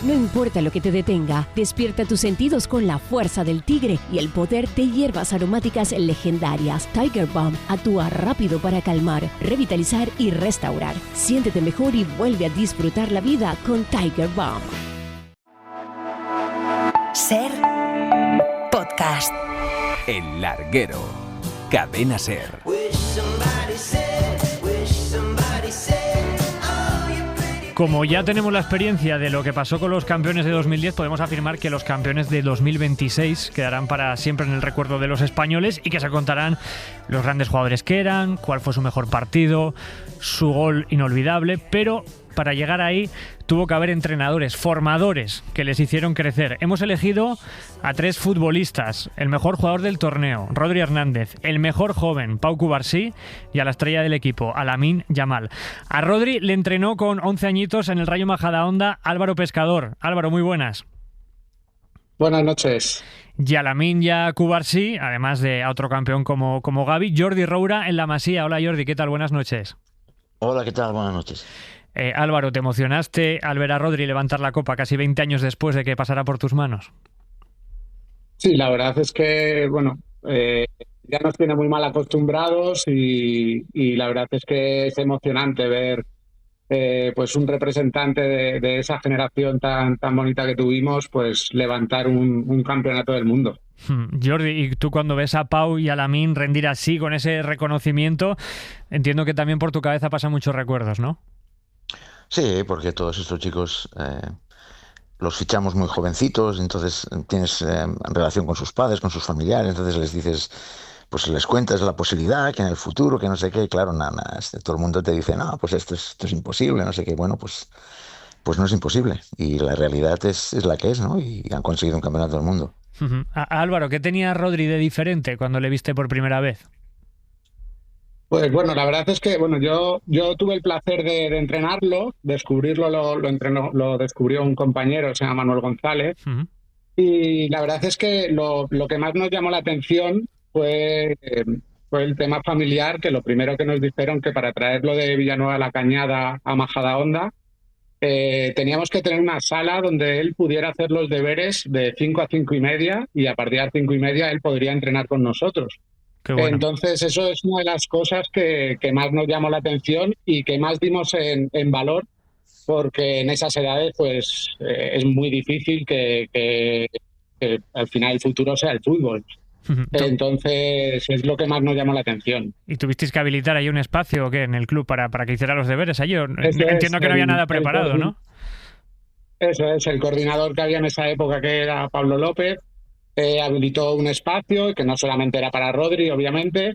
No importa lo que te detenga, despierta tus sentidos con la fuerza del tigre y el poder de hierbas aromáticas legendarias. Tiger Balm actúa rápido para calmar, revitalizar y restaurar. Siéntete mejor y vuelve a disfrutar la vida con Tiger Balm. Ser podcast. El Larguero. Cadena Ser. Como ya tenemos la experiencia de lo que pasó con los campeones de 2010, podemos afirmar que los campeones de 2026 quedarán para siempre en el recuerdo de los españoles y que se contarán los grandes jugadores que eran, cuál fue su mejor partido, su gol inolvidable, pero para llegar ahí tuvo que haber entrenadores, formadores que les hicieron crecer. Hemos elegido a 3 futbolistas: el mejor jugador del torneo, Rodri Hernández; el mejor joven, Pau Cubarsí; y a la estrella del equipo, a Lamine Yamal. A Rodri le entrenó con 11 añitos en el Rayo Majadahonda Álvaro Pescador. Álvaro, muy buenas. Buenas noches. Y a Lamine y a Cubarsí, además de a otro campeón como Gavi, Jordi Roura en la Masía. Hola Jordi, ¿qué tal? Buenas noches. Hola, ¿qué tal? Buenas noches. Álvaro, ¿te emocionaste al ver a Rodri levantar la copa casi 20 años después de que pasara por tus manos? Sí, la verdad es que, ya nos tiene muy mal acostumbrados y la verdad es que es emocionante ver pues un representante de esa generación tan bonita que tuvimos, pues levantar un campeonato del mundo. Jordi, y tú cuando ves a Pau y a Lamine rendir así, con ese reconocimiento, entiendo que también por tu cabeza pasan muchos recuerdos, ¿no? Sí, porque todos estos chicos los fichamos muy jovencitos, entonces tienes relación con sus padres, con sus familiares, entonces les dices, pues les cuentas la posibilidad que en el futuro, que no sé qué, claro, nada, todo el mundo te dice, no, pues esto es imposible, no sé qué, bueno, pues no es imposible, y la realidad es la que es, ¿no? Y han conseguido un campeonato del mundo. Álvaro, ¿qué tenía Rodri de diferente cuando le viste por primera vez? Pues bueno, la verdad es que yo tuve el placer de entrenarlo, descubrirlo, lo descubrió un compañero, se llama Manuel González, y la verdad es que lo que más nos llamó la atención fue el tema familiar, que lo primero que nos dijeron que para traerlo de Villanueva de la Cañada a Majadahonda teníamos que tener una sala donde él pudiera hacer los deberes de 5 a 5 y media, y a partir de las 5 y media él podría entrenar con nosotros. Bueno. Entonces eso es una de las cosas que más nos llamó la atención y que más dimos en valor, porque en esas edades pues es muy difícil que al final el futuro sea el fútbol. Entonces es lo que más nos llamó la atención. ¿Y tuvisteis que habilitar ahí un espacio o qué en el club para que hiciera los deberes allí? Entiendo que no había nada preparado, ¿no? Eso es, el coordinador que había en esa época, que era Pablo López, habilitó un espacio que no solamente era para Rodri, obviamente,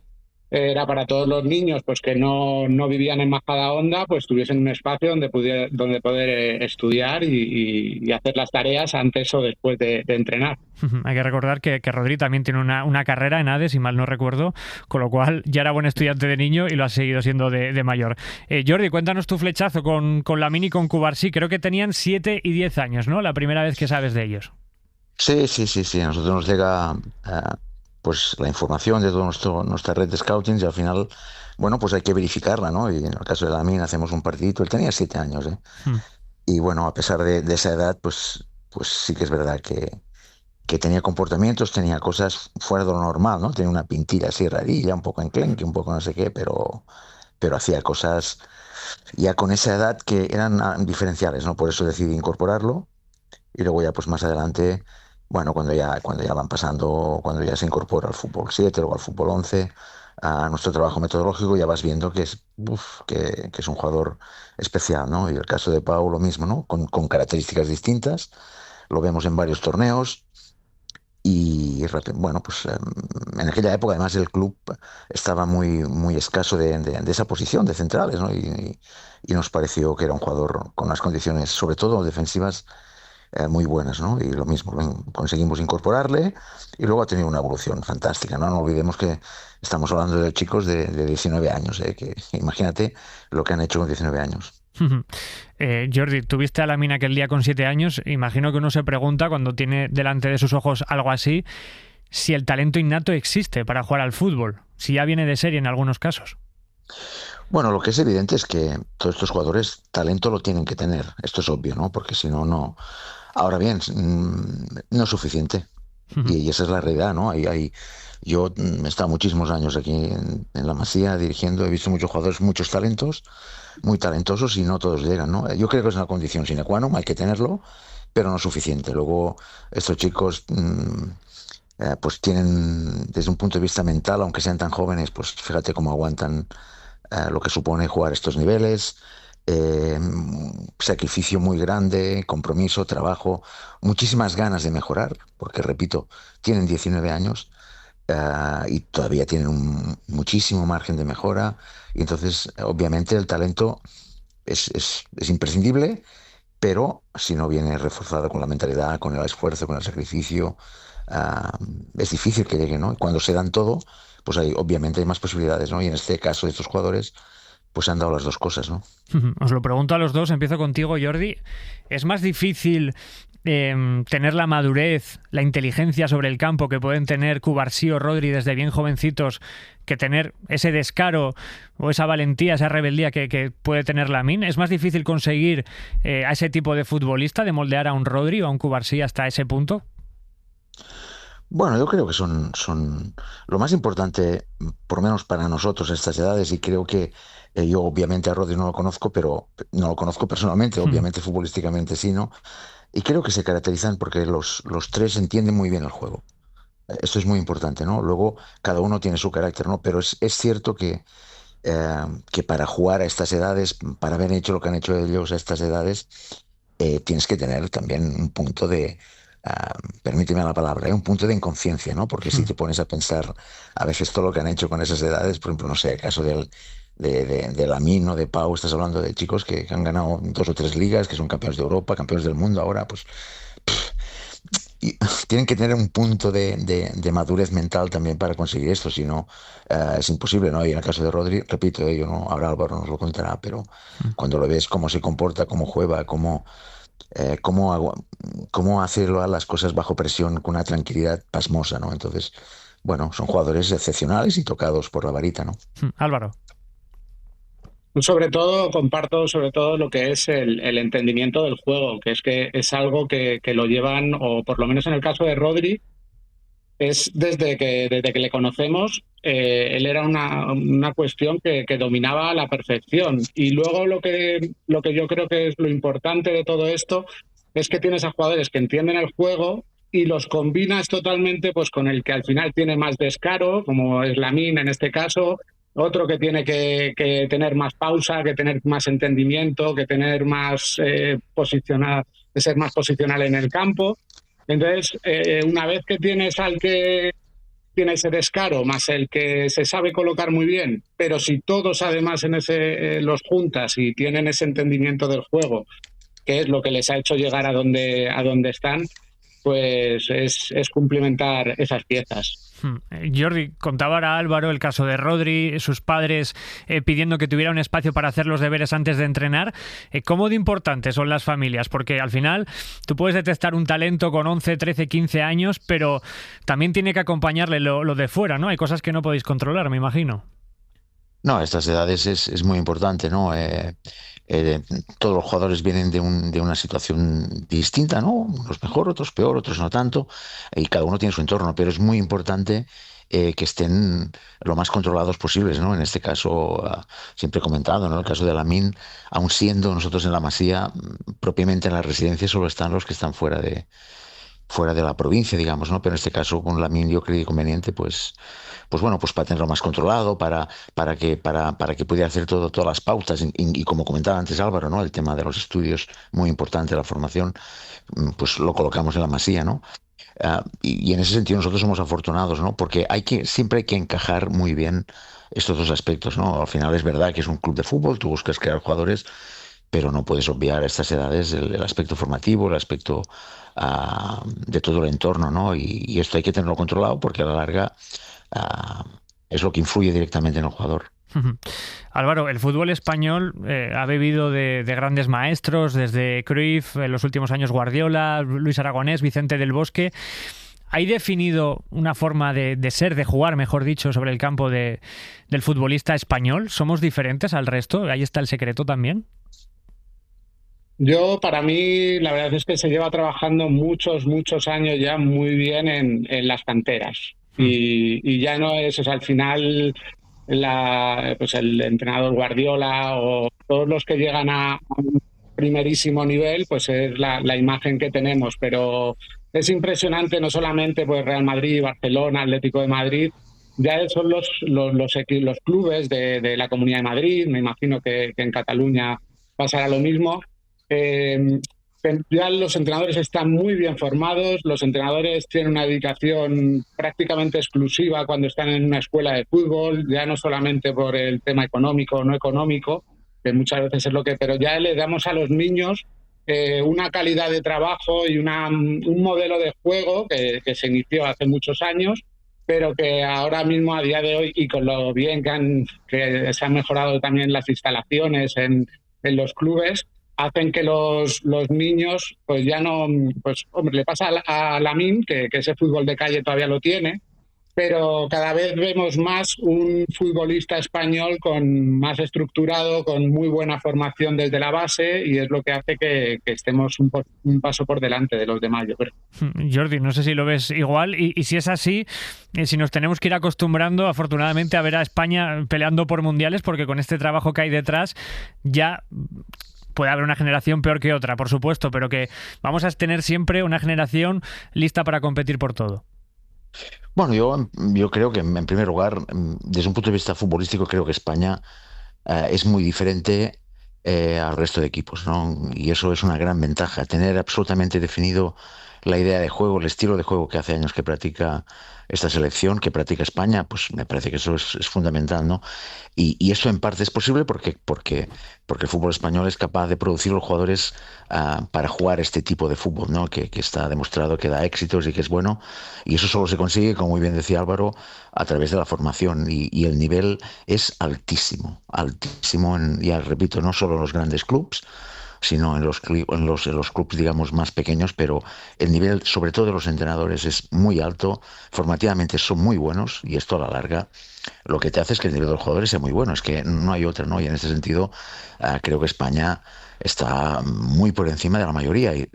era para todos los niños pues que no vivían en Majadahonda, pues tuviesen un espacio donde poder estudiar y hacer las tareas antes o después de entrenar. Hay que recordar que Rodri también tiene una carrera en ADE, si mal no recuerdo, con lo cual ya era buen estudiante de niño y lo ha seguido siendo de mayor. Jordi, cuéntanos tu flechazo con Lamine y con Cubarsí. Creo que tenían 7 y 10 años, ¿no? La primera vez que sabes de ellos. Sí. A nosotros nos llega pues la información de toda nuestra red de scouting y al final, bueno, pues hay que verificarla, ¿no? Y en el caso de Lamine hacemos un partidito. Él tenía 7 años, ¿eh? Y bueno, a pesar de esa edad, pues sí que es verdad que tenía comportamientos, tenía cosas fuera de lo normal, ¿no? Tenía una pintilla así rarilla, un poco enclenque, un poco no sé qué, pero hacía cosas ya con esa edad que eran diferenciales, ¿no? Por eso decidí incorporarlo. Y luego ya pues más adelante, bueno, cuando ya van pasando, cuando ya se incorpora al fútbol 7 o al fútbol 11, a nuestro trabajo metodológico, ya vas viendo que es un jugador especial, ¿no? Y el caso de Pau lo mismo, ¿no? Con características distintas, lo vemos en varios torneos. Y bueno, pues en aquella época además el club estaba muy escaso de esa posición de centrales, ¿no? Y nos pareció que era un jugador con unas condiciones, sobre todo defensivas, muy buenas, ¿no? Y lo mismo, conseguimos incorporarle y luego ha tenido una evolución fantástica, ¿no? No olvidemos que estamos hablando de chicos de 19 años, que imagínate lo que han hecho con 19 años. Jordi, tuviste a Lamine aquel día con 7 años. Imagino que uno se pregunta, cuando tiene delante de sus ojos algo así, si el talento innato existe para jugar al fútbol, si ya viene de serie en algunos casos. Bueno, lo que es evidente es que todos estos jugadores talento lo tienen que tener, esto es obvio, ¿no? Porque si no Ahora bien, no es suficiente. Y esa es la realidad, ¿no? Yo he estado muchísimos años aquí en la Masía dirigiendo, he visto muchos jugadores, muchos talentos, muy talentosos y no todos llegan, ¿no? Yo creo que es una condición sine qua non, hay que tenerlo, pero no es suficiente. Luego, estos chicos pues tienen, desde un punto de vista mental, aunque sean tan jóvenes, pues fíjate cómo aguantan lo que supone jugar estos niveles. Sacrificio muy grande, compromiso, trabajo, muchísimas ganas de mejorar, porque repito, tienen 19 años y todavía tienen muchísimo margen de mejora. Y entonces, obviamente, el talento es imprescindible, pero si no viene reforzado con la mentalidad, con el esfuerzo, con el sacrificio, es difícil que llegue, ¿no? Y cuando se dan todo, pues obviamente hay más posibilidades, ¿no? Y en este caso de estos jugadores, pues se han dado las dos cosas, ¿no? Os lo pregunto a los dos, empiezo contigo, Jordi. ¿Es más difícil tener la madurez, la inteligencia sobre el campo que pueden tener Cubarsí o Rodri desde bien jovencitos que tener ese descaro o esa valentía, esa rebeldía que puede tener Lamine? ¿Es más difícil conseguir a ese tipo de futbolista, de moldear a un Rodri o a un Cubarsí hasta ese punto? Bueno, yo creo que son lo más importante, por lo menos para nosotros, a estas edades, y creo que yo obviamente a Rodri no lo conozco, pero no lo conozco personalmente, obviamente futbolísticamente sí, ¿no? Y creo que se caracterizan porque los tres entienden muy bien el juego. Esto es muy importante, ¿no? Luego cada uno tiene su carácter, ¿no? Pero es cierto que para jugar a estas edades, para haber hecho lo que han hecho ellos a estas edades, tienes que tener también un punto de, permíteme la palabra, un punto de inconsciencia, ¿no? Porque si te pones a pensar a veces todo lo que han hecho con esas edades, por ejemplo, no sé, el caso de Lamine o de Pau, estás hablando de chicos que han ganado 2 o 3 ligas, que son campeones de Europa, campeones del mundo ahora, pues y tienen que tener un punto de madurez mental también para conseguir esto, si no, es imposible, ¿no? Y en el caso de Rodri, repito, yo no, ahora Álvaro nos lo contará, pero cuando lo ves cómo se comporta, cómo juega, cómo hace las cosas bajo presión con una tranquilidad pasmosa, ¿no? Entonces, bueno, son jugadores excepcionales y tocados por la varita, ¿no? Álvaro. Sobre todo, comparto sobre todo lo que es el entendimiento del juego, que es algo que lo llevan, o por lo menos en el caso de Rodri, es desde que le conocemos, él era una cuestión que dominaba a la perfección. Y luego lo que yo creo que es lo importante de todo esto es que tienes a jugadores que entienden el juego y los combinas totalmente pues con el que al final tiene más descaro, como es Lamine en este caso, otro que tiene que tener más pausa, que tener más entendimiento, que tener más posicionar, de ser más posicional en el campo. Entonces, una vez que tienes al que tiene ese descaro, más el que se sabe colocar muy bien, pero si todos además en los juntas y tienen ese entendimiento del juego, que es lo que les ha hecho llegar a donde están, pues es complementar esas piezas. Jordi, contaba ahora Álvaro el caso de Rodri, sus padres pidiendo que tuviera un espacio para hacer los deberes antes de entrenar. ¿Cómo de importantes son las familias? Porque al final tú puedes detectar un talento con 11, 13, 15 años, pero también tiene que acompañarle lo de fuera, ¿no? Hay cosas que no podéis controlar, me imagino. No, a estas edades es muy importante, ¿no? Todos los jugadores vienen de una situación distinta, ¿no? Unos mejor, otros peor, otros no tanto, y cada uno tiene su entorno, pero es muy importante que estén lo más controlados posibles, ¿no? En este caso, siempre he comentado, ¿no? El caso de Lamine, aun siendo nosotros en la Masía, propiamente en la residencia solo están los que están fuera de la provincia, digamos, ¿no? Pero en este caso con Lamine yo creí conveniente, pues bueno, pues para tenerlo más controlado, para que pudiera hacer todas las pautas y como comentaba antes Álvaro, ¿no? El tema de los estudios, muy importante, la formación, pues lo colocamos en la Masía, ¿no? Y en ese sentido nosotros somos afortunados, ¿no? Porque siempre hay que encajar muy bien estos dos aspectos, ¿no? Al final es verdad que es un club de fútbol, tú buscas crear jugadores, pero no puedes obviar a estas edades el aspecto formativo, el aspecto de todo el entorno, ¿no? Y esto hay que tenerlo controlado porque a la larga es lo que influye directamente en el jugador. Álvaro, el fútbol español ha bebido de grandes maestros, desde Cruyff, en los últimos años Guardiola, Luis Aragonés, Vicente del Bosque. ¿Hay definido una forma de ser, de jugar, mejor dicho, sobre el campo del futbolista español? ¿Somos diferentes al resto? ¿Ahí está el secreto también? Para mí, la verdad es que se lleva trabajando muchos años ya muy bien en las canteras. Y ya no es, o sea, al final, pues el entrenador Guardiola o todos los que llegan a un primerísimo nivel, pues es la imagen que tenemos. Pero es impresionante, no solamente pues Real Madrid, Barcelona, Atlético de Madrid, ya son los clubes de la Comunidad de Madrid. Me imagino que en Cataluña pasará lo mismo. eh, ya los entrenadores están muy bien formados, los entrenadores tienen una dedicación prácticamente exclusiva cuando están en una escuela de fútbol, ya no solamente por el tema económico o no económico, que muchas veces es lo que, pero ya le damos a los niños una calidad de trabajo y un modelo de juego que se inició hace muchos años, pero que ahora mismo, a día de hoy, y con lo bien que se han mejorado también las instalaciones en los clubes, hacen que los niños pues ya no, pues hombre, le pasa a Lamine que ese fútbol de calle todavía lo tiene, pero cada vez vemos más un futbolista español más estructurado, con muy buena formación desde la base, y es lo que hace que estemos un paso por delante de los demás, yo creo. Jordi, no sé si lo ves igual y si es así, si nos tenemos que ir acostumbrando afortunadamente a ver a España peleando por mundiales, porque con este trabajo que hay detrás ya puede haber una generación peor que otra, por supuesto, pero que vamos a tener siempre una generación lista para competir por todo. Bueno, yo creo que en primer lugar, desde un punto de vista futbolístico, creo que España es muy diferente al resto de equipos, ¿no? Y eso es una gran ventaja, tener absolutamente definido la idea de juego, el estilo de juego que hace años que practica esta selección, que practica España, pues me parece que eso es fundamental, ¿no? Y eso en parte es posible porque el fútbol español es capaz de producir los jugadores para jugar este tipo de fútbol, ¿no? Que está demostrado que da éxitos y que es bueno. Y eso solo se consigue, como muy bien decía Álvaro, a través de la formación. Y el nivel es altísimo, altísimo, ya repito, no solo en los grandes clubes, sino en los clubes, digamos, más pequeños, pero el nivel, sobre todo de los entrenadores, es muy alto, formativamente son muy buenos, y esto a la larga lo que te hace es que el nivel de los jugadores sea muy bueno, es que no hay otra, ¿no? Y en este sentido, creo que España está muy por encima de la mayoría, y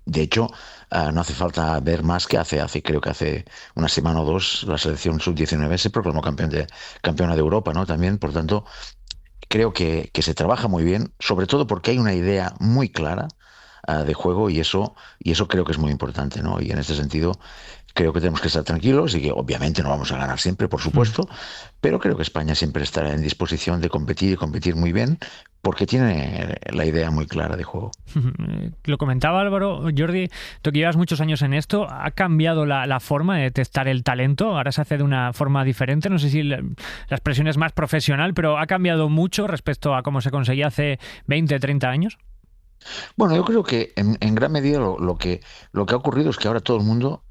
de hecho, no hace falta ver más que creo que hace una semana o dos, la selección sub-19 se proclamó campeona de Europa, ¿no? También, por tanto, creo que se trabaja muy bien, sobre todo porque hay una idea muy clara de juego, y eso creo que es muy importante, ¿no? Y en este sentido creo que tenemos que estar tranquilos y que obviamente no vamos a ganar siempre, por supuesto, pero creo que España siempre estará en disposición de competir y competir muy bien porque tiene la idea muy clara de juego. Lo comentaba Álvaro. Jordi, tú que llevas muchos años en esto, ¿ha cambiado la forma de testar el talento? Ahora se hace de una forma diferente, no sé si la expresión es más profesional, pero ¿ha cambiado mucho respecto a cómo se conseguía hace 20, 30 años? Bueno, yo creo que en gran medida lo que ha ocurrido es que ahora todo el mundo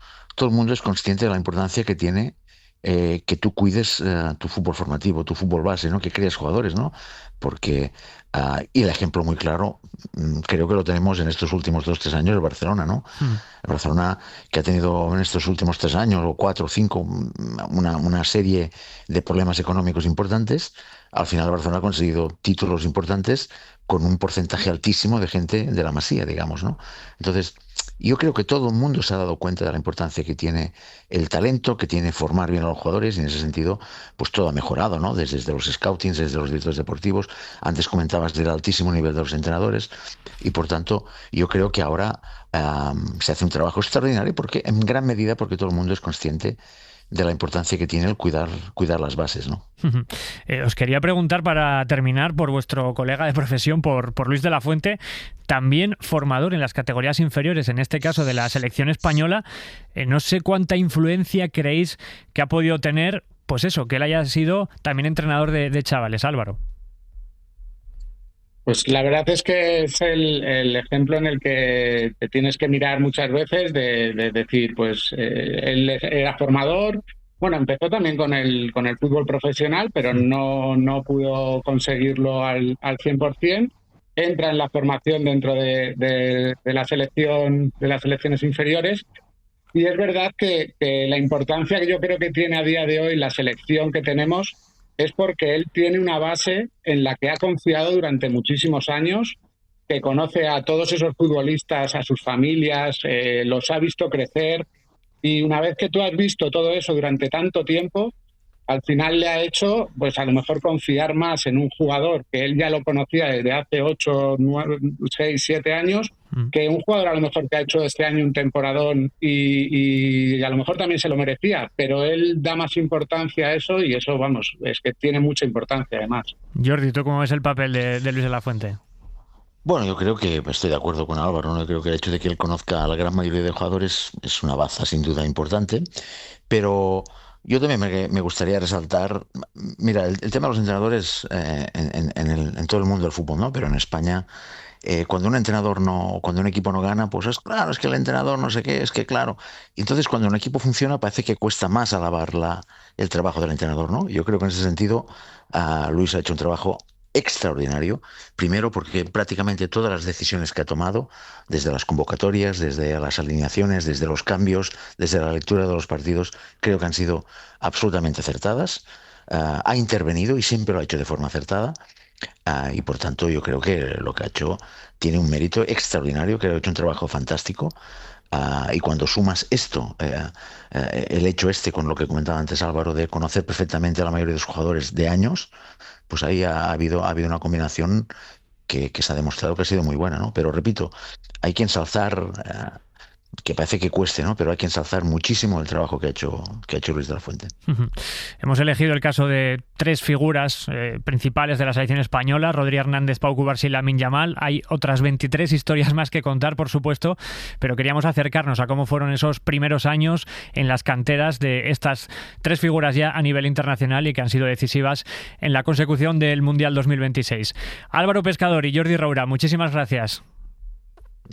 es consciente de la importancia que tiene que tú cuides tu fútbol formativo, tu fútbol base, ¿no? Que crees jugadores, ¿no? Porque, y el ejemplo muy claro, creo que lo tenemos en estos últimos 2, 3 años, el Barcelona, ¿no? El Barcelona, que ha tenido en estos últimos 3 años, o 4 o 5, una serie de problemas económicos importantes. Al final el Barcelona ha conseguido títulos importantes con un porcentaje altísimo de gente de la Masía, digamos, ¿no? Entonces, yo creo que todo el mundo se ha dado cuenta de la importancia que tiene el talento, que tiene formar bien a los jugadores, y en ese sentido, pues todo ha mejorado, ¿no? Desde los scoutings, desde los directores deportivos. Antes comentabas del altísimo nivel de los entrenadores, y por tanto, yo creo que ahora se hace un trabajo extraordinario, en gran medida porque todo el mundo es consciente de la importancia que tiene el cuidar las bases, ¿no? Os quería preguntar, para terminar, por vuestro colega de profesión, por Luis de la Fuente, también formador en las categorías inferiores, en este caso de la selección española. No sé cuánta influencia creéis que ha podido tener, pues eso, que él haya sido también entrenador de chavales, Álvaro. Pues la verdad es que es el ejemplo en el que te tienes que mirar muchas veces, de decir, pues él era formador. Bueno, empezó también con el fútbol profesional, pero no pudo conseguirlo al 100%. Entra en la formación dentro de la selección, de las selecciones inferiores. Y es verdad que la importancia que yo creo que tiene a día de hoy la selección que tenemos es porque él tiene una base en la que ha confiado durante muchísimos años, que conoce a todos esos futbolistas, a sus familias, los ha visto crecer, y una vez que tú has visto todo eso durante tanto tiempo, al final le ha hecho, pues a lo mejor confiar más en un jugador que él ya lo conocía desde hace 8, 9, 6, 7 años, que un jugador a lo mejor que ha hecho este año un temporadón y a lo mejor también se lo merecía, pero él da más importancia a eso, y eso, vamos, es que tiene mucha importancia además. Jordi, ¿tú cómo ves el papel de Luis de la Fuente? Bueno, yo creo que estoy de acuerdo con Álvaro, ¿no? Yo creo que el hecho de que él conozca a la gran mayoría de jugadores es una baza sin duda importante, pero yo también me gustaría resaltar, mira, el tema de los entrenadores en todo el mundo del fútbol, ¿no? Pero en España, cuando cuando un equipo no gana, pues es claro, es que el entrenador no sé qué, es que claro. Y entonces cuando un equipo funciona parece que cuesta más alabar el trabajo del entrenador, ¿no? Yo creo que en ese sentido Luis ha hecho un trabajo extraordinario, primero porque prácticamente todas las decisiones que ha tomado, desde las convocatorias, desde las alineaciones, desde los cambios, desde la lectura de los partidos, creo que han sido absolutamente acertadas. Ha intervenido y siempre lo ha hecho de forma acertada. Y por tanto yo creo que lo que ha hecho tiene un mérito extraordinario, que ha hecho un trabajo fantástico. Y cuando sumas esto, el hecho con lo que comentaba antes Álvaro, de conocer perfectamente a la mayoría de los jugadores de años, pues ahí ha habido una combinación que se ha demostrado que ha sido muy buena, ¿no? Pero repito, hay que ensalzar, que parece que cueste, ¿no? Pero hay que ensalzar muchísimo el trabajo que ha hecho Luis de la Fuente. Hemos elegido el caso de 3 figuras principales de la selección española: Rodri Hernández, Pau Cubarsí y Lamine Yamal. Hay otras 23 historias más que contar, por supuesto, pero queríamos acercarnos a cómo fueron esos primeros años en las canteras de estas 3 figuras ya a nivel internacional y que han sido decisivas en la consecución del Mundial 2026. Álvaro Pescador y Jordi Roura, muchísimas gracias.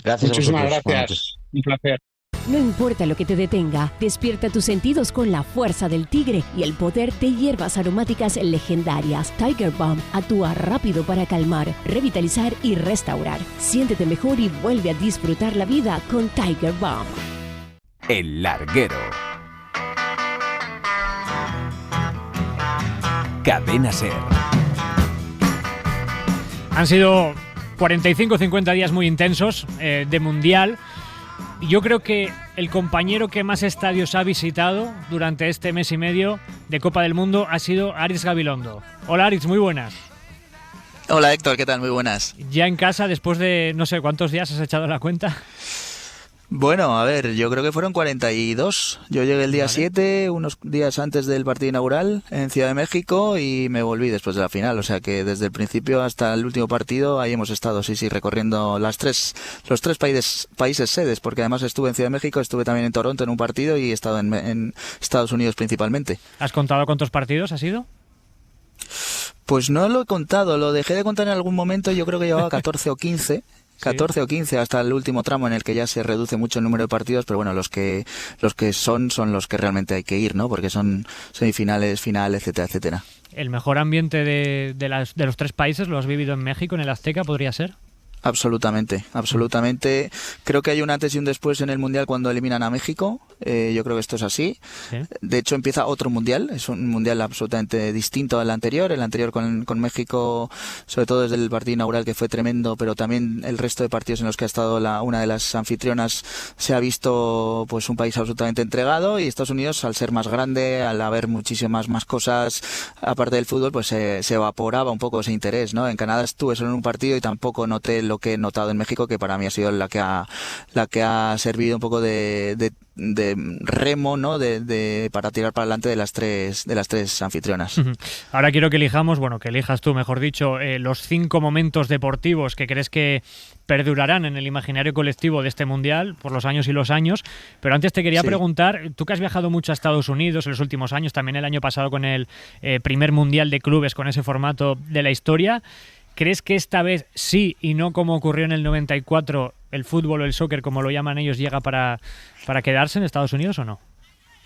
Gracias. Muchísimas gracias. Un placer. No importa lo que te detenga, despierta tus sentidos con la fuerza del tigre y el poder de hierbas aromáticas legendarias. Tiger Balm actúa rápido para calmar, revitalizar y restaurar. Siéntete mejor y vuelve a disfrutar la vida con Tiger Balm. El Larguero. Cadena SER. Han sido 45-50 días muy intensos de Mundial. Yo creo que el compañero que más estadios ha visitado durante este mes y medio de Copa del Mundo ha sido Aritz Gabilondo. Hola Aritz, muy buenas. Hola Héctor, ¿qué tal? Muy buenas. Ya en casa, después de no sé cuántos días, ¿has echado la cuenta? Bueno, a ver, yo creo que fueron 42. Yo llegué el día 7, unos días antes del partido inaugural en Ciudad de México, y me volví después de la final. O sea que desde el principio hasta el último partido ahí hemos estado, sí, recorriendo los tres países sedes, porque además estuve en Ciudad de México, estuve también en Toronto en un partido y he estado en Estados Unidos principalmente. ¿Has contado cuántos partidos has ido? Pues no lo he contado, lo dejé de contar en algún momento, yo creo que llevaba 14 o 15. 14 o 15 hasta el último tramo en el que ya se reduce mucho el número de partidos, pero bueno, los que son los que realmente hay que ir, ¿no? Porque son semifinales, finales, etcétera, etcétera. ¿El mejor ambiente de los 3 países lo has vivido en México, en el Azteca, podría ser? Absolutamente. Creo que hay un antes y un después en el Mundial cuando eliminan a México. Yo creo que esto es así. ¿Sí? De hecho, empieza otro Mundial. Es un Mundial absolutamente distinto al anterior. El anterior con México, sobre todo desde el partido inaugural, que fue tremendo, pero también el resto de partidos en los que ha estado una de las anfitrionas, se ha visto pues un país absolutamente entregado. Y Estados Unidos, al ser más grande, al haber muchísimas más cosas aparte del fútbol, pues se evaporaba un poco ese interés, ¿no? En Canadá estuve solo en un partido y tampoco noté lo que he notado en México, que para mí ha sido la que ha servido un poco de remo, ¿no? Para tirar para adelante de las tres anfitrionas. Ahora quiero que elijas tú, mejor dicho, los 5 momentos deportivos que crees que perdurarán en el imaginario colectivo de este Mundial por los años y los años. Pero antes te quería preguntar, tú que has viajado mucho a Estados Unidos en los últimos años, también el año pasado con el primer Mundial de clubes con ese formato de la historia, ¿crees que esta vez sí, y no como ocurrió en el 94, el fútbol o el soccer, como lo llaman ellos, llega para quedarse en Estados Unidos o no?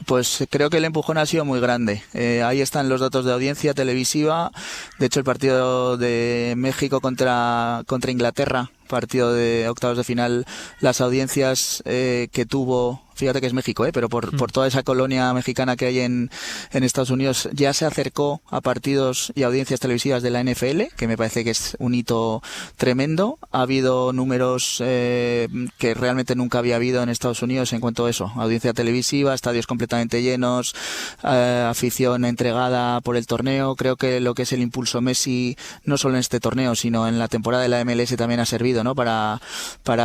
Pues creo que el empujón ha sido muy grande. Ahí están los datos de audiencia televisiva. De hecho, el partido de México contra Inglaterra partido de octavos de final, las audiencias que tuvo, fíjate que es México, pero por toda esa colonia mexicana que hay en Estados Unidos, ya se acercó a partidos y audiencias televisivas de la NFL, que me parece que es un hito tremendo. Ha habido números que realmente nunca había habido en Estados Unidos en cuanto a eso, audiencia televisiva, estadios completamente llenos, afición entregada por el torneo. Creo que lo que es el impulso Messi, no solo en este torneo, sino en la temporada de la MLS también ha servido, ¿no? Para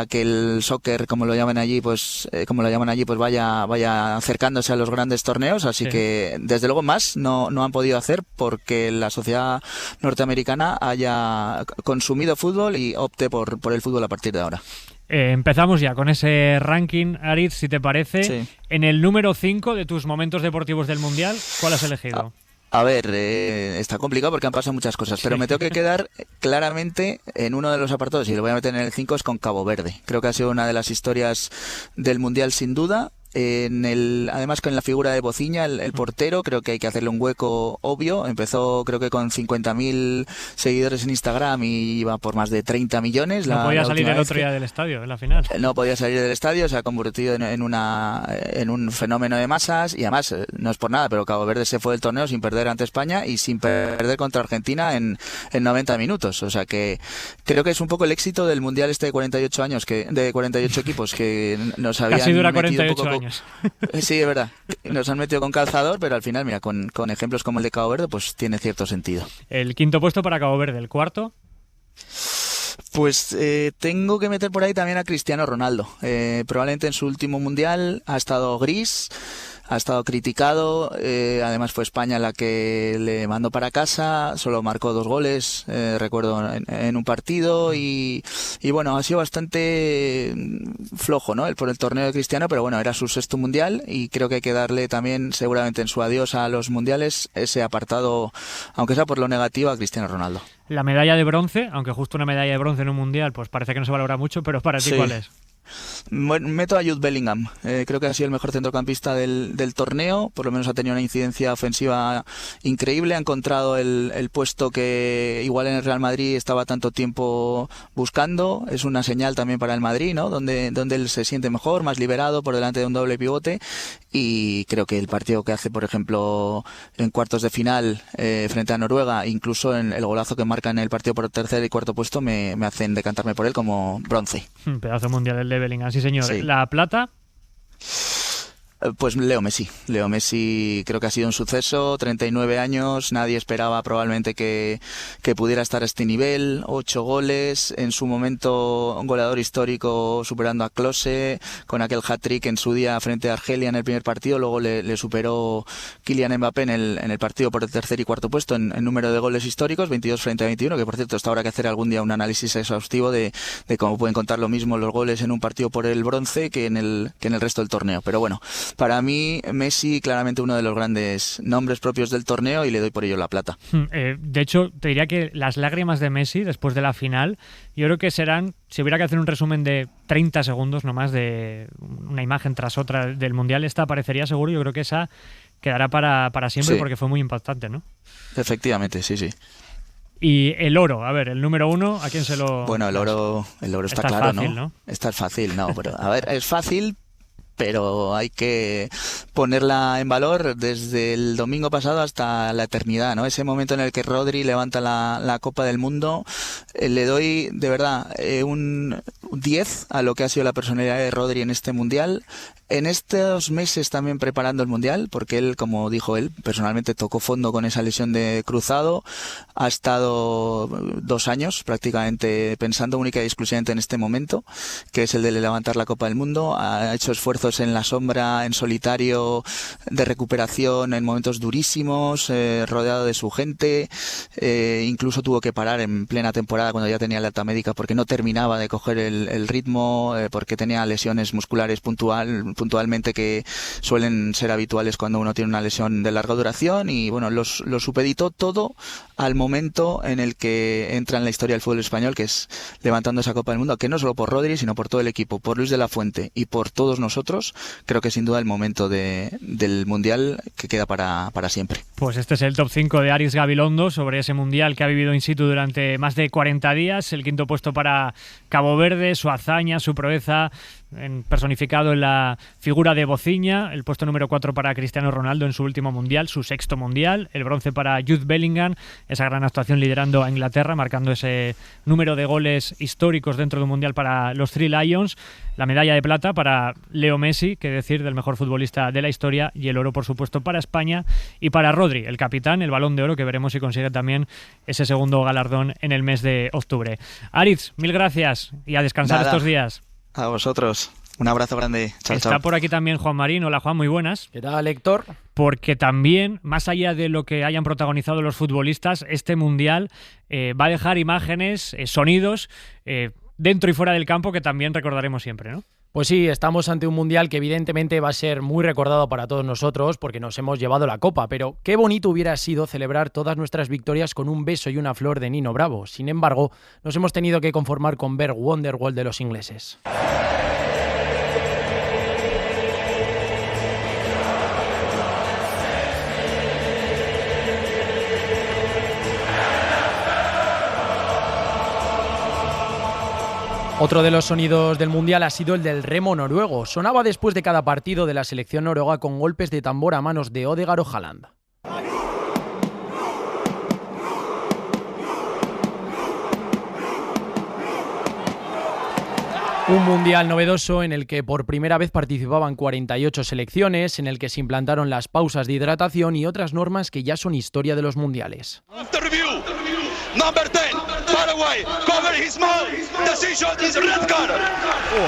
que el soccer, como lo llaman allí, pues vaya acercándose a los grandes torneos, así sí. Que desde luego más no han podido hacer porque la sociedad norteamericana haya consumido fútbol y opte por el fútbol a partir de ahora. Empezamos ya con ese ranking, Aritz, si te parece. Sí. En el número 5 de tus momentos deportivos del Mundial, ¿cuál has elegido? A ver, está complicado porque han pasado muchas cosas, pero me tengo que quedar claramente en uno de los apartados, y lo voy a meter en el 5, es con Cabo Verde. Creo que ha sido una de las historias del Mundial sin duda. Además con la figura de Bociña, el portero, creo que hay que hacerle un hueco obvio. Empezó creo que con 50.000 seguidores en Instagram y iba por más de 30 millones. No podía salir el otro día del estadio, en la final. No podía salir del estadio, se ha convertido en un fenómeno de masas, y además, no es por nada, pero Cabo Verde se fue del torneo sin perder ante España y sin perder contra Argentina en 90 minutos. O sea que creo que es un poco el éxito del Mundial de 48 años, de 48 equipos que nos habían casi dura metido 48 un poco años. Sí, es verdad. Nos han metido con calzador, pero al final, mira, con ejemplos como el de Cabo Verde, pues tiene cierto sentido. El quinto puesto para Cabo Verde, el cuarto. Pues tengo que meter por ahí también a Cristiano Ronaldo. Probablemente en su último mundial ha estado gris, ha estado criticado, además fue España la que le mandó para casa, solo marcó 2 goles, recuerdo, en un partido, y bueno, ha sido bastante flojo, ¿no? Por el torneo de Cristiano, pero bueno, era su 6º mundial y creo que hay que darle también, seguramente en su adiós a los mundiales, ese apartado, aunque sea por lo negativo, a Cristiano Ronaldo. La medalla de bronce, aunque justo una medalla de bronce en un mundial, pues parece que no se valora mucho, pero para ti, ¿cuál es? Meto a Jude Bellingham. Creo que ha sido el mejor centrocampista del torneo, por lo menos ha tenido una incidencia ofensiva increíble, ha encontrado el puesto que igual en el Real Madrid estaba tanto tiempo buscando. Es una señal también para el Madrid, ¿no? Donde él se siente mejor, más liberado por delante de un doble pivote, y creo que el partido que hace, por ejemplo, en cuartos de final frente a Noruega, incluso en el golazo que marca en el partido por el tercer y cuarto puesto, me hacen decantarme por él como bronce. Pedazo mundial el de Bellingham, sí señor. Sí. ¿La plata? Pues Leo Messi creo que ha sido un suceso, 39 años, nadie esperaba probablemente que pudiera estar a este nivel, 8 goles, en su momento un goleador histórico superando a Klose, con aquel hat-trick en su día frente a Argelia en el primer partido, luego le superó Kylian Mbappé en el partido por el tercer y cuarto puesto en número de goles históricos, 22 frente a 21, que por cierto hasta habrá que hacer algún día un análisis exhaustivo de cómo pueden contar lo mismo los goles en un partido por el bronce que en el resto del torneo, pero bueno. Para mí, Messi claramente uno de los grandes nombres propios del torneo y le doy por ello la plata. De hecho, te diría que las lágrimas de Messi después de la final, yo creo que serán, si hubiera que hacer un resumen de 30 segundos nomás de una imagen tras otra del Mundial, esta aparecería seguro, yo creo que esa quedará para siempre, sí. Porque fue muy impactante, ¿no? Efectivamente, sí. Y el oro, a ver, el número 1, ¿a quién se lo...? Bueno, el oro está claro, fácil, ¿no? Esta es fácil, no, pero a ver, es fácil, pero hay que ponerla en valor desde el domingo pasado hasta la eternidad, ¿no? Ese momento en el que Rodri levanta la Copa del Mundo, le doy de verdad un 10 a lo que ha sido la personalidad de Rodri en este Mundial. En estos meses también preparando el Mundial, porque él, como dijo él, personalmente tocó fondo con esa lesión de cruzado. Ha estado 2 años prácticamente pensando única y exclusivamente en este momento, que es el de levantar la Copa del Mundo. Ha hecho esfuerzos en la sombra, en solitario, de recuperación, en momentos durísimos, rodeado de su gente. Incluso tuvo que parar en plena temporada cuando ya tenía la alta médica porque no terminaba de coger el ritmo, porque tenía lesiones musculares puntuales puntualmente que suelen ser habituales cuando uno tiene una lesión de larga duración, y bueno, lo supeditó todo al momento en el que entra en la historia del fútbol español, que es levantando esa Copa del Mundo, que no solo por Rodri, sino por todo el equipo, por Luis de la Fuente y por todos nosotros. Creo que sin duda el momento del Mundial que queda para siempre. Pues este es el top 5 de Aritz Gabilondo sobre ese Mundial que ha vivido in situ durante más de 40 días. El quinto puesto para Cabo Verde, su hazaña, su proeza, personificado en la figura de Bociña. El puesto número 4 para Cristiano Ronaldo en su último Mundial, su sexto Mundial. El bronce para Jude Bellingham, esa gran actuación liderando a Inglaterra, marcando ese número de goles históricos dentro de un Mundial para los Three Lions. La medalla de plata para Leo Messi, que decir del mejor futbolista de la historia, y el oro, por supuesto, para España y para Rodri, el capitán, el Balón de Oro, que veremos si consigue también ese segundo galardón en el mes de octubre. Aritz, mil gracias y a descansar estos días. A vosotros. Un abrazo grande. Chao, Está chao. por aquí también Juan Marín. Hola, Juan, muy buenas. ¿Qué tal, Héctor? Porque también, más allá de lo que hayan protagonizado los futbolistas, este Mundial va a dejar imágenes, sonidos, dentro y fuera del campo, que también recordaremos siempre, ¿no? Pues sí, estamos ante un Mundial que evidentemente va a ser muy recordado para todos nosotros porque nos hemos llevado la Copa, pero qué bonito hubiera sido celebrar todas nuestras victorias con un beso y una flor de Nino Bravo. Sin embargo, nos hemos tenido que conformar con ver Wonderwall de los ingleses. Otro de los sonidos del Mundial ha sido el del remo noruego. Sonaba después de cada partido de la selección noruega con golpes de tambor a manos de Odegaard o Haaland. Un Mundial novedoso en el que por primera vez participaban 48 selecciones, en el que se implantaron las pausas de hidratación y otras normas que ya son historia de los mundiales. Number 10, Paraguay, cover his mouth. Decision is red card.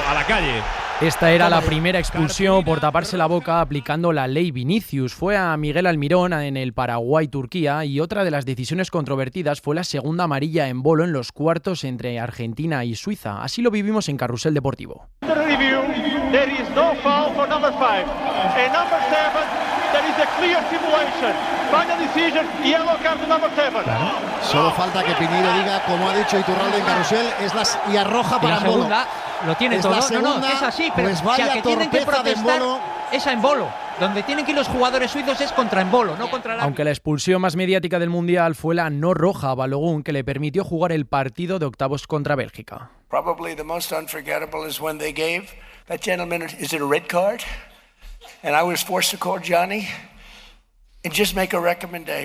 A la calle. Esta era la primera expulsión por taparse la boca aplicando la ley Vinicius. Fue a Miguel Almirón en el Paraguay-Turquía, y otra de las decisiones controvertidas fue la segunda amarilla en bolo en los cuartos entre Argentina y Suiza. Así lo vivimos en Carrusel Deportivo. There is no foul for number 5. And number 7, there is a clear simulation. Final decision, yellow card number 7. Claro. Solo falta que Piñeiro diga, como ha dicho Iturralde en Carrusel, y arroja para la segunda lo tiene es todo. Segunda, no, es así, pero pues vaya, si a que tienen que protestar es a Embolo. Donde tienen que ir los jugadores suizos es contra Embolo, no contra la... Aunque la expulsión más mediática del Mundial fue la no roja a Balogun, que le permitió jugar el partido de octavos contra Bélgica. Probably the most unforgettable is when they gave that gentleman, is it a red card? And I was forced to call Johnny.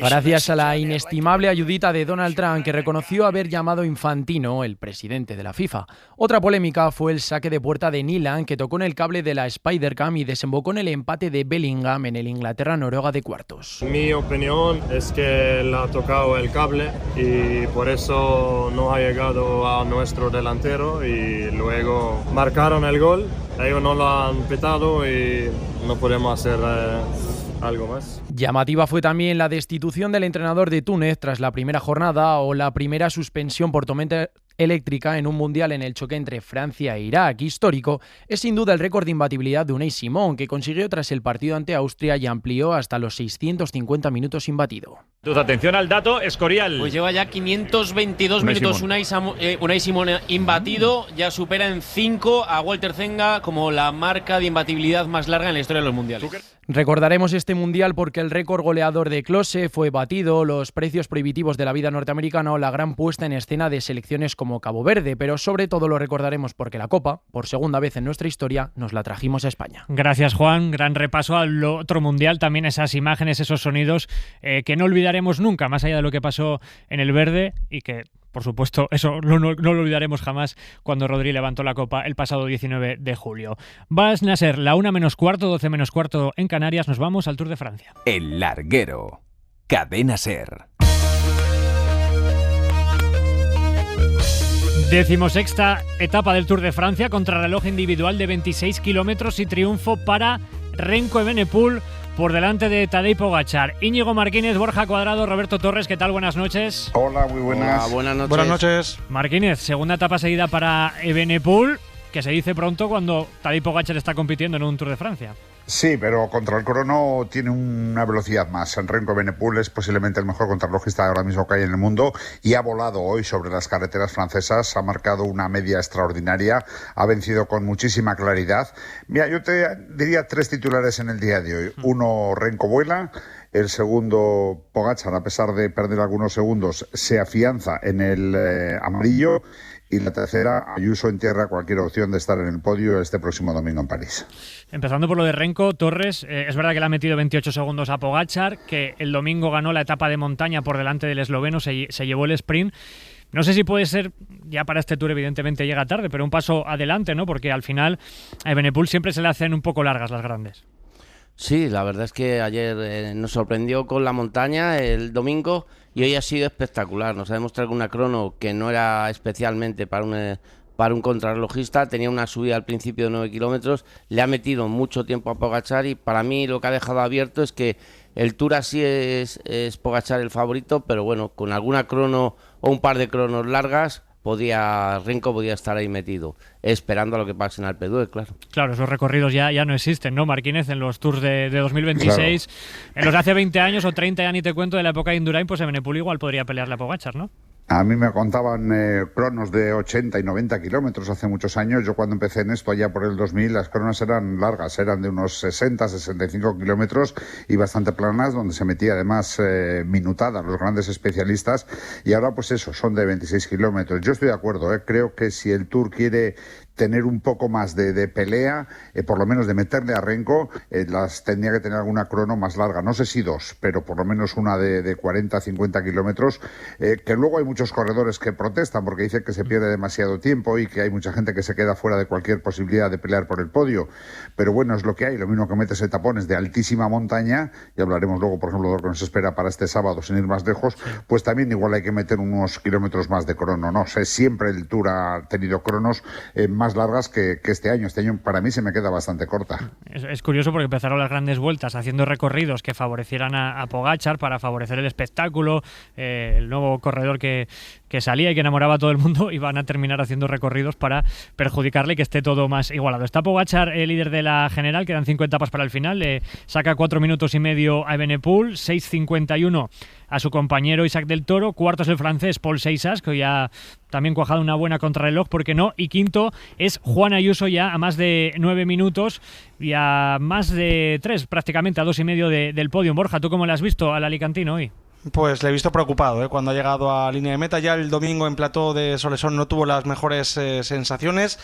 Gracias a la inestimable ayudita de Donald Trump, que reconoció haber llamado Infantino, el presidente de la FIFA. Otra polémica fue el saque de puerta de Nyland, que tocó en el cable de la Spider-Cam y desembocó en el empate de Bellingham en el Inglaterra-Noruega de cuartos. Mi opinión es que él ha tocado el cable y por eso no ha llegado a nuestro delantero, y luego marcaron el gol. Ellos no lo han pitado y no podemos hacer algo más. Llamativa fue también la destitución del entrenador de Túnez tras la primera jornada, o la primera suspensión por tormenta eléctrica en un mundial en el choque entre Francia e Irak. Histórico es sin duda el récord de imbatibilidad de Unai Simón, que consiguió tras el partido ante Austria y amplió hasta los 650 minutos imbatido. Atención al dato, Escorial. Pues lleva ya 522 minutos Unai Simón imbatido, ya supera en 5 a Walter Zenga como la marca de imbatibilidad más larga en la historia de los mundiales. Recordaremos este mundial porque el récord goleador de Klose fue batido, los precios prohibitivos de la vida norteamericana o la gran puesta en escena de selecciones como Cabo Verde, pero sobre todo lo recordaremos porque la Copa, por segunda vez en nuestra historia, nos la trajimos a España. Gracias, Juan. Gran repaso al otro mundial, también esas imágenes, esos sonidos que no olvidaremos nunca, más allá de lo que pasó en el Verde, y que por supuesto, eso no lo olvidaremos jamás cuando Rodri levantó la Copa el pasado 19 de julio. Vas a ser la 1 menos cuarto, 12 menos cuarto en Canarias. Nos vamos al Tour de Francia. El Larguero. Cadena SER. 16ª etapa del Tour de Francia, contrarreloj individual de 26 kilómetros y triunfo para Remco Evenepoel por delante de Tadej Pogačar. Íñigo Martínez, Borja Cuadrado, Roberto Torres, ¿qué tal? Buenas noches. Hola, muy buenas. Hola, buenas noches. Buenas noches. Martínez, segunda etapa seguida para Evenepoel, que se dice pronto cuando Tadej Pogačar está compitiendo en un Tour de Francia. Sí, pero contra el crono tiene una velocidad más. Remco Evenepoel es posiblemente el mejor contrarrelojista ahora mismo que hay en el mundo y ha volado hoy sobre las carreteras francesas, ha marcado una media extraordinaria, ha vencido con muchísima claridad. Mira, yo te diría 3 titulares en el día de hoy. Uno, Remco vuela. El segundo, Pogačar, a pesar de perder algunos segundos, se afianza en el amarillo. Y la tercera, Ayuso entierra cualquier opción de estar en el podio este próximo domingo en París. Empezando por lo de Remco, Torres, es verdad que le ha metido 28 segundos a Pogačar, que el domingo ganó la etapa de montaña por delante del esloveno, se llevó el sprint. No sé si puede ser, ya para este Tour evidentemente llega tarde, pero un paso adelante, ¿no? Porque al final a Evenepoel siempre se le hacen un poco largas las grandes. Sí, la verdad es que ayer nos sorprendió con la montaña el domingo y hoy ha sido espectacular. Nos ha demostrado una crono que no era especialmente para un contrarrelojista. Tenía una subida al principio de 9 kilómetros, le ha metido mucho tiempo a Pogačar y para mí lo que ha dejado abierto es que el Tour así es Pogačar el favorito, pero bueno, con alguna crono o un par de cronos largas Renko podía estar ahí metido, esperando a lo que pase en Alpe d'Huez, claro. Claro, esos recorridos ya no existen, ¿no, Marquínez? En los Tours de 2026, claro. En los de hace 20 años o 30, ya ni te cuento, de la época de Indurain, pues Evenepoel igual podría pelearle a Pogačar, ¿no? A mí me contaban cronos de 80 y 90 kilómetros hace muchos años. Yo cuando empecé en esto, allá por el 2000, las cronos eran largas, eran de unos 60, 65 kilómetros y bastante planas, donde se metía además minutada los grandes especialistas. Y ahora pues eso, son de 26 kilómetros. Yo estoy de acuerdo, creo que si el Tour quiere tener un poco más de pelea, por lo menos de meterle a Renko, tendría que tener alguna crono más larga. No sé si 2, pero por lo menos una de 40, 50 kilómetros, que luego hay muchos corredores que protestan porque dicen que se pierde demasiado tiempo y que hay mucha gente que se queda fuera de cualquier posibilidad de pelear por el podio. Pero bueno, es lo que hay. Lo mismo que metes tapones de altísima montaña, y hablaremos luego, por ejemplo, de lo que nos espera para este sábado, sin ir más lejos, pues también igual hay que meter unos kilómetros más de crono. No sé, siempre el Tour ha tenido cronos más largas que este año. Este año para mí se me queda bastante corta. Es curioso porque empezaron las grandes vueltas haciendo recorridos que favorecieran a Pogačar para favorecer el espectáculo, el nuevo corredor que salía y que enamoraba a todo el mundo, y van a terminar haciendo recorridos para perjudicarle y que esté todo más igualado. Está Pogačar, el líder de la general, quedan 5 etapas para el final, le saca 4 minutos y medio a Evenepoel, 6.51 a su compañero Isaac del Toro, cuarto es el francés Paul Seixas, que ya también cuajado una buena contrarreloj, ¿por qué no? Y quinto es Juan Ayuso, ya a más de 9 minutos y a más de 3, prácticamente a 2,5 del podio. Borja, ¿tú cómo le has visto al alicantino hoy? Pues le he visto preocupado, cuando ha llegado a línea de meta. Ya el domingo en plató de Solesón no tuvo las mejores sensaciones.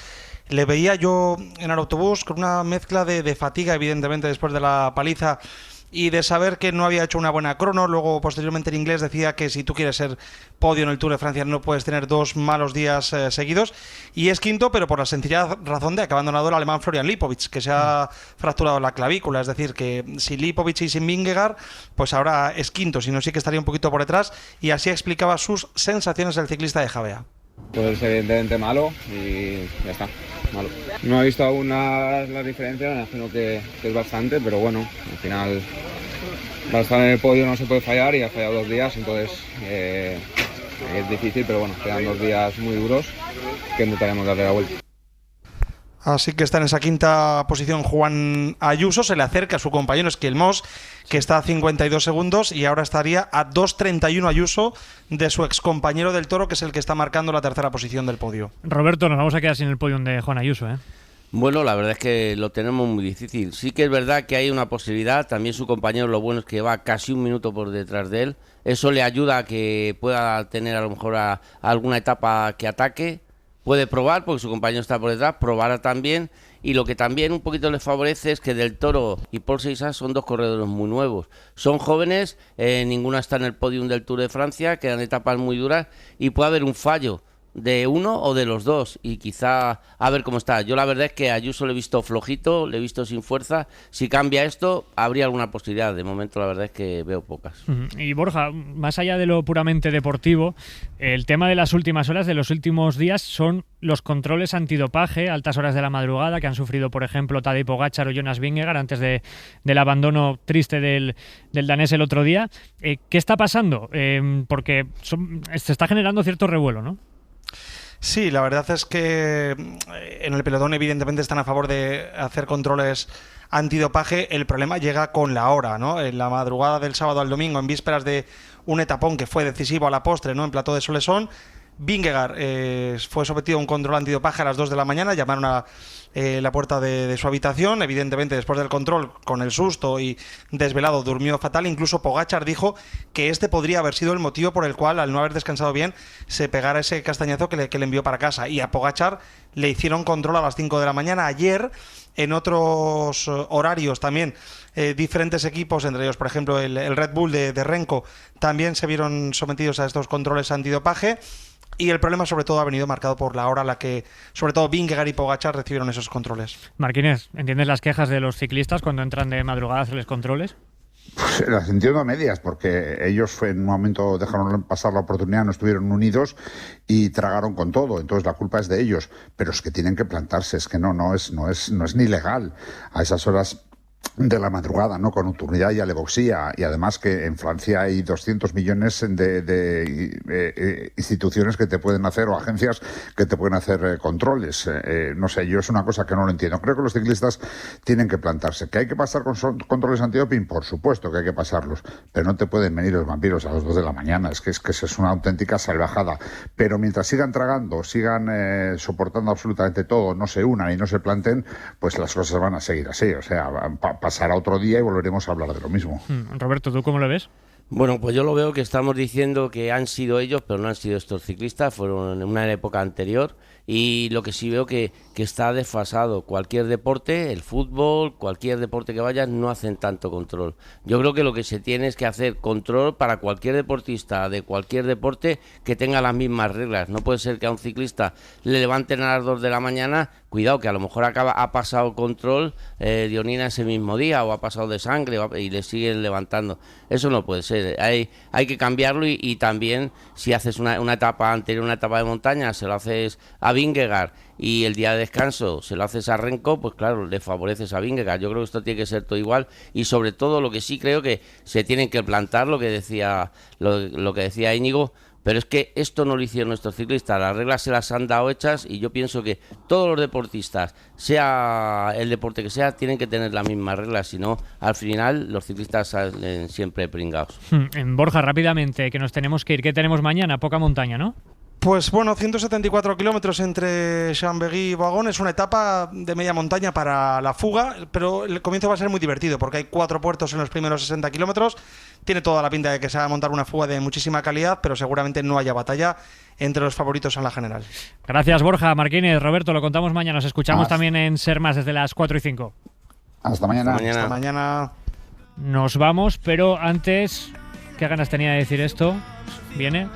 Le veía yo en el autobús con una mezcla de fatiga, evidentemente, después de la paliza, y de saber que no había hecho una buena crono. Luego, posteriormente, en inglés decía que si tú quieres ser podio en el Tour de Francia no puedes tener 2 malos días seguidos. Y es quinto, pero por la sencilla razón de que ha abandonado el alemán Florian Lipovic, que se ha fracturado la clavícula. Es decir, que sin Lipovic y sin Vingegaard, pues ahora es quinto, si no sí que estaría un poquito por detrás. Y así explicaba sus sensaciones el ciclista de Javea. Pues evidentemente malo y ya está, malo. No he visto aún la diferencia, me imagino que es bastante, pero bueno, al final para estar en el podio no se puede fallar y ha fallado 2 días, entonces es difícil, pero bueno, quedan 2 días muy duros que intentaremos darle la vuelta. Así que está en esa quinta posición Juan Ayuso, se le acerca a su compañero Skiel Moss, que está a 52 segundos y ahora estaría a 2.31 Ayuso de su excompañero del Toro, que es el que está marcando la tercera posición del podio. Roberto, nos vamos a quedar sin el podio de Juan Ayuso, ¿eh? Bueno, la verdad es que lo tenemos muy difícil. Sí que es verdad que hay una posibilidad, también su compañero lo bueno es que va casi 1 minuto por detrás de él, eso le ayuda a que pueda tener a lo mejor alguna etapa que ataque. Puede probar, porque su compañero está por detrás, probará también, y lo que también un poquito les favorece es que Del Toro y Paul Seixas son 2 corredores muy nuevos. Son jóvenes, ninguna está en el podium del Tour de Francia, quedan etapas muy duras, y puede haber un fallo de uno o de los dos, y quizá a ver cómo está. Yo la verdad es que a Ayuso le he visto flojito, le he visto sin fuerza. Si cambia esto, habría alguna posibilidad. De momento la verdad es que veo pocas. Y Borja, más allá de lo puramente deportivo, el tema de las últimas horas, de los últimos días, son los controles antidopaje, altas horas de la madrugada, que han sufrido, por ejemplo, Tadej Pogačar o Jonas Vingegaard antes del abandono triste del danés el otro día. ¿Qué está pasando? Porque se está generando cierto revuelo, ¿no? Sí, la verdad es que en el pelotón evidentemente están a favor de hacer controles antidopaje. El problema llega con la hora, ¿no? En la madrugada del sábado al domingo, en vísperas de un etapón que fue decisivo a la postre, ¿no? En Plató de Solesón, Vingegaard fue sometido a un control antidopaje a las 2 de la mañana, llamaron a la puerta de su habitación. Evidentemente, después del control, con el susto y desvelado, durmió fatal. Incluso Pogačar dijo que este podría haber sido el motivo por el cual, al no haber descansado bien, se pegara ese castañazo que le envió para casa. Y a Pogačar le hicieron control a las 5 de la mañana. Ayer, en otros horarios también, diferentes equipos, entre ellos, por ejemplo, el Red Bull de Renko, también se vieron sometidos a estos controles antidopaje. Y el problema sobre todo ha venido marcado por la hora a la que sobre todo Vingegaard y Pogačar recibieron esos controles. Marquínez, ¿entiendes las quejas de los ciclistas cuando entran de madrugada a hacerles controles? Pues las entiendo a medias, porque ellos en un momento dejaron pasar la oportunidad, no estuvieron unidos y tragaron con todo. Entonces la culpa es de ellos, pero es que tienen que plantarse, es que no es ni legal a esas horas de la madrugada, ¿no? Con nocturnidad y alevoxía, y además que en Francia hay 200 millones de instituciones que te pueden hacer, o agencias que te pueden hacer controles. No sé, yo es una cosa que no lo entiendo. Creo que los ciclistas tienen que plantarse. ¿Que hay que pasar con controles antidoping? Por supuesto que hay que pasarlos, pero no te pueden venir los vampiros a las 2 de la mañana. Es que es una auténtica salvajada. Pero mientras sigan tragando, sigan soportando absolutamente todo, no se unan y no se planten, pues las cosas van a seguir así. O sea, pasará otro día y volveremos a hablar de lo mismo. Roberto, ¿tú cómo lo ves? Bueno, pues yo lo veo que estamos diciendo que han sido ellos, pero no han sido estos ciclistas, fueron en una época anterior, y lo que sí veo que está desfasado. Cualquier deporte, el fútbol, cualquier deporte que vayas, no hacen tanto control. Yo creo que lo que se tiene es que hacer control para cualquier deportista de cualquier deporte que tenga las mismas reglas. No puede ser que a un ciclista le levanten a las 2 de la mañana, cuidado que a lo mejor ha pasado control de orina ese mismo día, o ha pasado de sangre y le siguen levantando. Eso no puede ser. Hay que cambiarlo, y también si haces una etapa anterior, una etapa de montaña, se lo haces a Vingegaard y el día de descanso se lo haces a Renko, pues claro, le favoreces a Vingegaard. Yo creo que esto tiene que ser todo igual, y sobre todo lo que sí creo que se tienen que plantar, lo que decía Íñigo. Pero es que esto no lo hicieron nuestros ciclistas, las reglas se las han dado hechas, y yo pienso que todos los deportistas, sea el deporte que sea, tienen que tener las mismas reglas, si no, al final los ciclistas salen siempre pringados. En Borja, rápidamente, que nos tenemos que ir. ¿Qué tenemos mañana? Poca montaña, ¿no? Pues bueno, 174 kilómetros entre Chambéry y Boagón. Es una etapa de media montaña para la fuga, pero el comienzo va a ser muy divertido porque hay 4 puertos en los primeros 60 kilómetros. Tiene toda la pinta de que se va a montar una fuga de muchísima calidad, pero seguramente no haya batalla entre los favoritos en la general. Gracias, Borja. Marquínez, Roberto, lo contamos mañana. Nos escuchamos también en Ser Más desde las 4 y 5. Hasta mañana. Hasta mañana. Nos vamos, pero antes, ¿qué ganas tenía de decir esto? Viene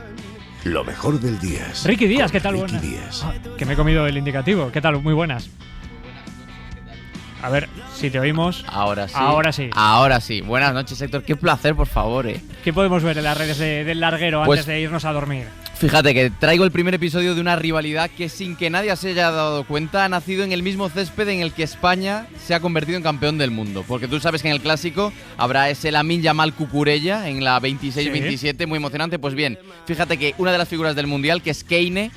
lo mejor del día. Ricky Díaz, ¿qué tal? Buenas. Que me he comido el indicativo. ¿Qué tal? Muy buenas. A ver, si te oímos. Ahora sí. Ahora sí. Ahora sí. Buenas noches, Héctor. Qué placer, por favor. ¿Qué podemos ver en las redes del larguero antes de irnos a dormir? Fíjate que traigo el primer episodio de una rivalidad que, sin que nadie se haya dado cuenta, ha nacido en el mismo césped en el que España se ha convertido en campeón del mundo. Porque tú sabes que en el Clásico habrá ese Lamine Yamal Cucurella en la 26-27, sí. Muy emocionante. Pues bien, fíjate que una de las figuras del Mundial, que es Keine,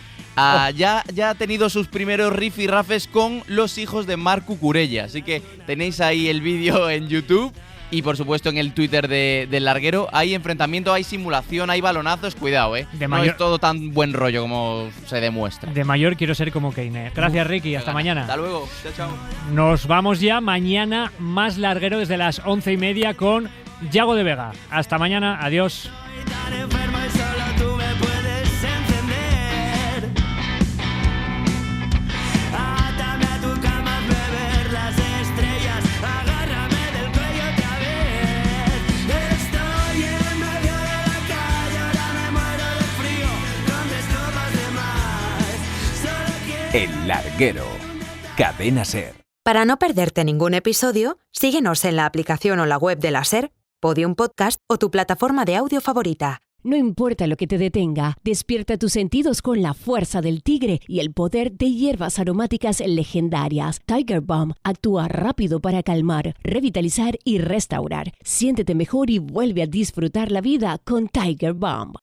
ya ha tenido sus primeros rifirrafes con los hijos de Marc Cucurella. Así que tenéis ahí el vídeo en YouTube. Y por supuesto en el Twitter del larguero hay enfrentamiento, hay simulación, hay balonazos, cuidado, no es todo tan buen rollo como se demuestra. De mayor quiero ser como Keine. Gracias, Ricky, hasta mañana. Hasta luego, chao. Nos vamos ya, mañana más larguero desde las 11:30 con Yago de Vega. Hasta mañana, adiós. El Larguero, Cadena Ser. Para no perderte ningún episodio, síguenos en la aplicación o la web de la SER, Podium Podcast o tu plataforma de audio favorita. No importa lo que te detenga, despierta tus sentidos con la fuerza del tigre y el poder de hierbas aromáticas legendarias. Tiger Balm actúa rápido para calmar, revitalizar y restaurar. Siéntete mejor y vuelve a disfrutar la vida con Tiger Balm.